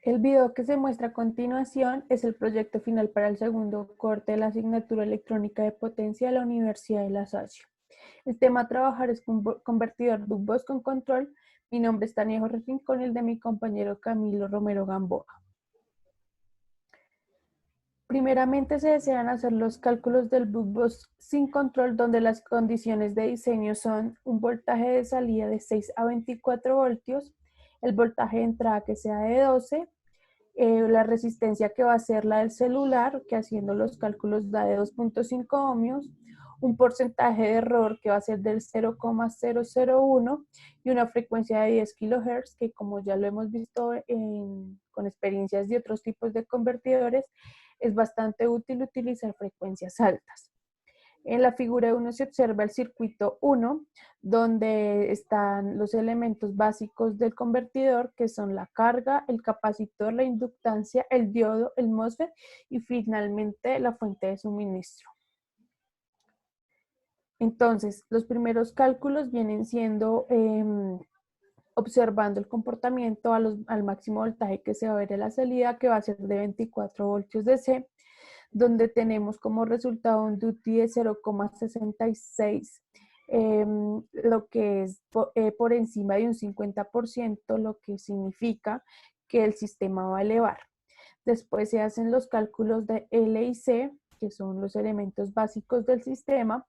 El video que se muestra a continuación es el proyecto final para el segundo corte de la asignatura electrónica de potencia de la Universidad de La Salle. El tema a trabajar es un convertidor Buck-Bus con control. Mi nombre es Tania Jorge Rincón, el de mi compañero Camilo Romero Gamboa. Primeramente se desean hacer los cálculos del Buck-Bus sin control, donde las condiciones de diseño son un voltaje de salida de 6 a 24 voltios, el voltaje de entrada que sea de 12, la resistencia que va a ser la del celular, que haciendo los cálculos da de 2.5 ohmios, un porcentaje de error que va a ser del 0,001 y una frecuencia de 10 kHz, que como ya lo hemos visto con experiencias de otros tipos de convertidores, es bastante útil utilizar frecuencias altas. En la figura 1 se observa el circuito 1, donde están los elementos básicos del convertidor, que son la carga, el capacitor, la inductancia, el diodo, el MOSFET y finalmente la fuente de suministro. Entonces, los primeros cálculos vienen siendo observando el comportamiento al máximo voltaje que se va a ver en la salida, que va a ser de 24 voltios DC, donde tenemos como resultado un duty de 0,66, lo que es por encima de un 50%, lo que significa que el sistema va a elevar. Después se hacen los cálculos de L y C, que son los elementos básicos del sistema,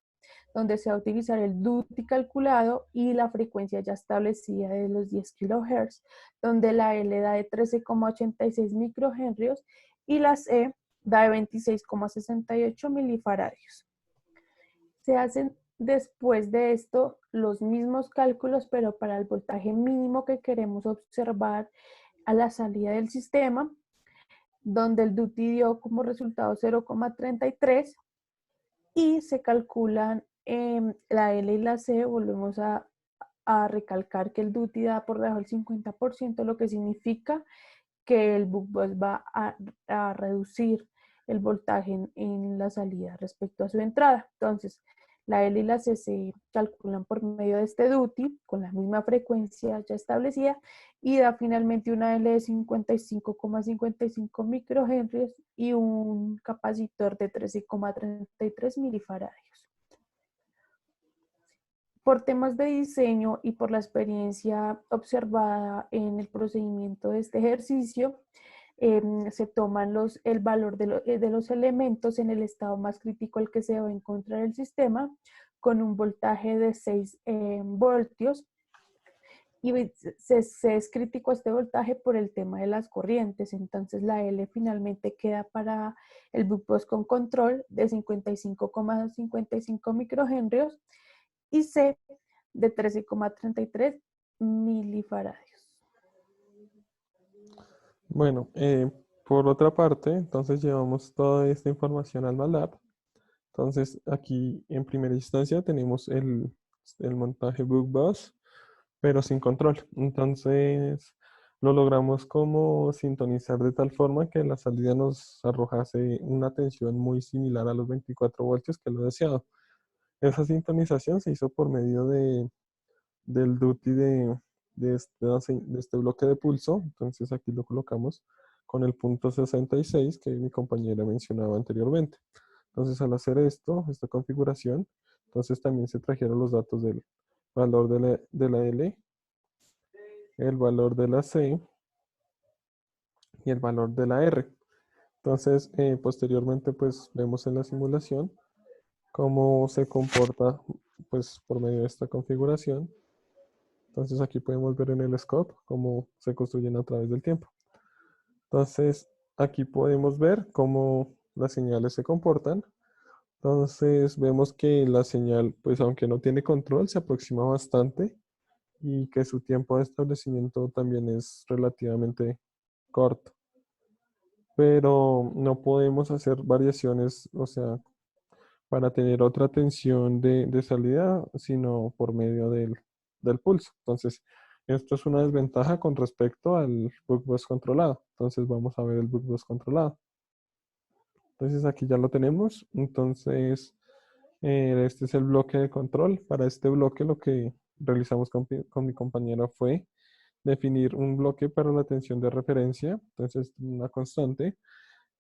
donde se va a utilizar el duty calculado y la frecuencia ya establecida de los 10 kHz, donde la L da de 13,86 microhenrios y la C da de 26,68 milifaradios. Se hacen después de esto los mismos cálculos, pero para el voltaje mínimo que queremos observar a la salida del sistema, donde el duty dio como resultado 0,33 y se calculan la L y la C. Volvemos a recalcar que el duty da por debajo del 50%, lo que significa que el Buck-Bus va a reducir el voltaje en la salida respecto a su entrada. Entonces, la L y la C se calculan por medio de este duty con la misma frecuencia ya establecida y da finalmente una L de 55,55 microhenrios y un capacitor de 13,33 milifaradios. Por temas de diseño y por la experiencia observada en el procedimiento de este ejercicio, se toman el valor de los elementos en el estado más crítico al que se va a encontrar el sistema, con un voltaje de 6 voltios. Y se es crítico este voltaje por el tema de las corrientes. Entonces la L finalmente queda para el Buck-Bus con control de 55,55 microhenrios y C de 13,33 milifaradios. Bueno, por otra parte, entonces llevamos toda esta información al MATLAB. Entonces aquí en primera instancia tenemos el montaje Buck-Bus, pero sin control. Entonces lo logramos como sintonizar de tal forma que la salida nos arrojase una tensión muy similar a los 24 voltios que lo deseado. Esa sintonización se hizo por medio del duty de este bloque de pulso. Entonces aquí lo colocamos con el punto 66 que mi compañera mencionaba anteriormente. Entonces al hacer esta configuración, entonces también se trajeron los datos del valor de la L, el valor de la C y el valor de la R. Entonces posteriormente pues vemos en la simulación cómo se comporta pues por medio de esta configuración. Entonces aquí podemos ver en el scope cómo se construyen a través del tiempo. Entonces aquí podemos ver cómo las señales se comportan. Entonces vemos que la señal, pues aunque no tiene control, se aproxima bastante y que su tiempo de establecimiento también es relativamente corto. Pero no podemos hacer variaciones, o sea, para tener otra tensión de salida, sino por medio del pulso. Entonces, esto es una desventaja con respecto al Buck-Bus controlado. Entonces, vamos a ver el Buck-Bus controlado. Entonces, aquí ya lo tenemos. Entonces, este es el bloque de control. Para este bloque, lo que realizamos con mi compañera fue definir un bloque para la tensión de referencia, entonces una constante.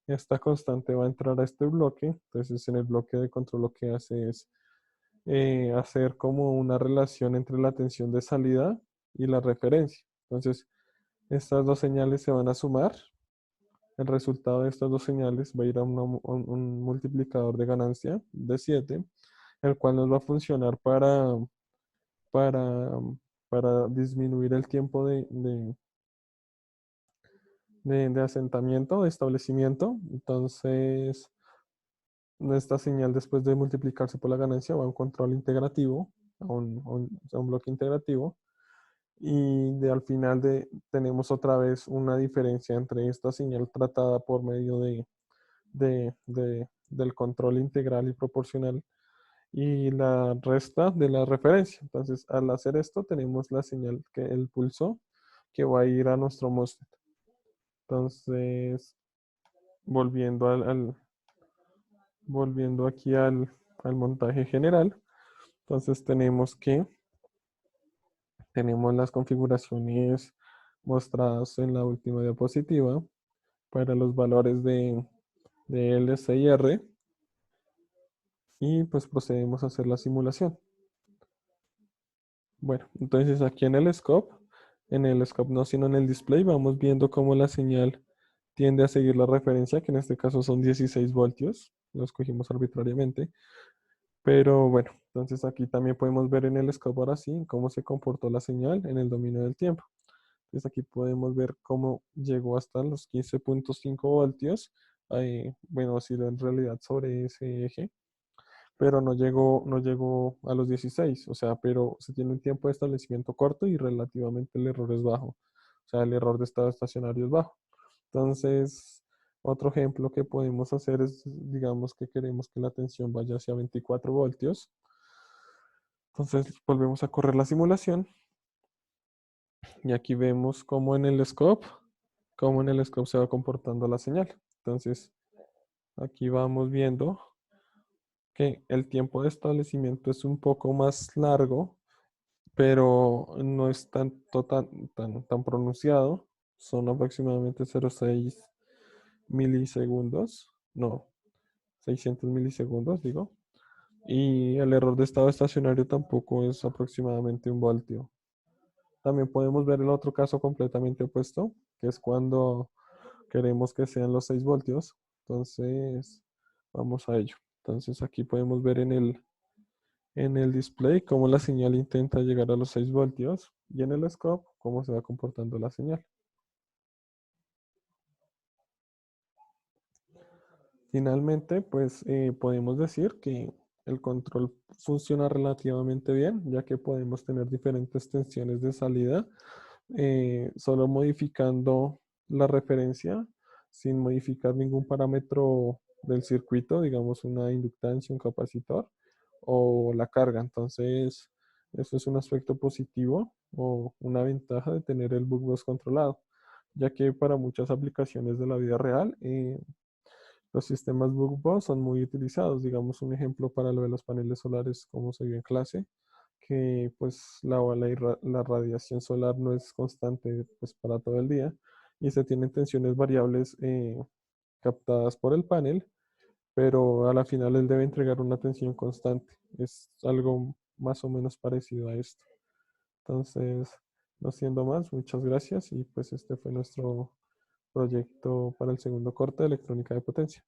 Esta constante va a entrar a este bloque, entonces en el bloque de control lo que hace es hacer como una relación entre la tensión de salida y la referencia. Entonces, estas dos señales se van a sumar. El resultado de estas dos señales va a ir a un multiplicador de ganancia de 7, el cual nos va a funcionar para, para disminuir el tiempo de asentamiento, de establecimiento. Entonces, esta señal después de multiplicarse por la ganancia va a un control integrativo, a un bloque integrativo. Y al final tenemos otra vez una diferencia entre esta señal tratada por medio del control integral y proporcional y la resta de la referencia. Entonces, al hacer esto, tenemos la señal que el pulso que va a ir a nuestro MOSFET. Entonces, volviendo volviendo aquí al montaje general, entonces tenemos las configuraciones mostradas en la última diapositiva para los valores de L, C y R, y pues procedemos a hacer la simulación. Bueno, entonces aquí en el scope no, sino en el display, vamos viendo cómo la señal tiende a seguir la referencia, que en este caso son 16 voltios, lo escogimos arbitrariamente, pero bueno, entonces aquí también podemos ver en el scope ahora sí cómo se comportó la señal en el dominio del tiempo. Entonces aquí podemos ver cómo llegó hasta los 15.5 voltios, bueno, osciló en realidad sobre ese eje, pero no llegó a los 16, o sea, pero se tiene un tiempo de establecimiento corto y relativamente el error es bajo, o sea, el error de estado estacionario es bajo. Entonces, otro ejemplo que podemos hacer es, digamos que queremos que la tensión vaya hacia 24 voltios. Entonces, volvemos a correr la simulación y aquí vemos cómo en el scope se va comportando la señal. Entonces, aquí vamos viendo que el tiempo de establecimiento es un poco más largo, pero no es tan pronunciado. Son aproximadamente 0,6 milisegundos, no, 600 milisegundos, digo. Y el error de estado estacionario tampoco es aproximadamente un voltio. También podemos ver el otro caso completamente opuesto, que es cuando queremos que sean los 6 voltios. Entonces, vamos a ello. Entonces, aquí podemos ver en el display cómo la señal intenta llegar a los 6 voltios y en el scope cómo se va comportando la señal. Finalmente, pues podemos decir que el control funciona relativamente bien, ya que podemos tener diferentes tensiones de salida, solo modificando la referencia sin modificar ningún parámetro del circuito, digamos una inductancia, un capacitor o la carga. Entonces, eso es un aspecto positivo o una ventaja de tener el bus controlado, ya que para muchas aplicaciones de la vida real, los sistemas bus son muy utilizados. Digamos un ejemplo para lo de los paneles solares, como se vio en clase, que pues la radiación solar no es constante pues, para todo el día y se tienen tensiones variables captadas por el panel, pero a la final él debe entregar una tensión constante. Es algo más o menos parecido a esto. Entonces, no siendo más, muchas gracias y pues este fue nuestro proyecto para el segundo corte de electrónica de potencia.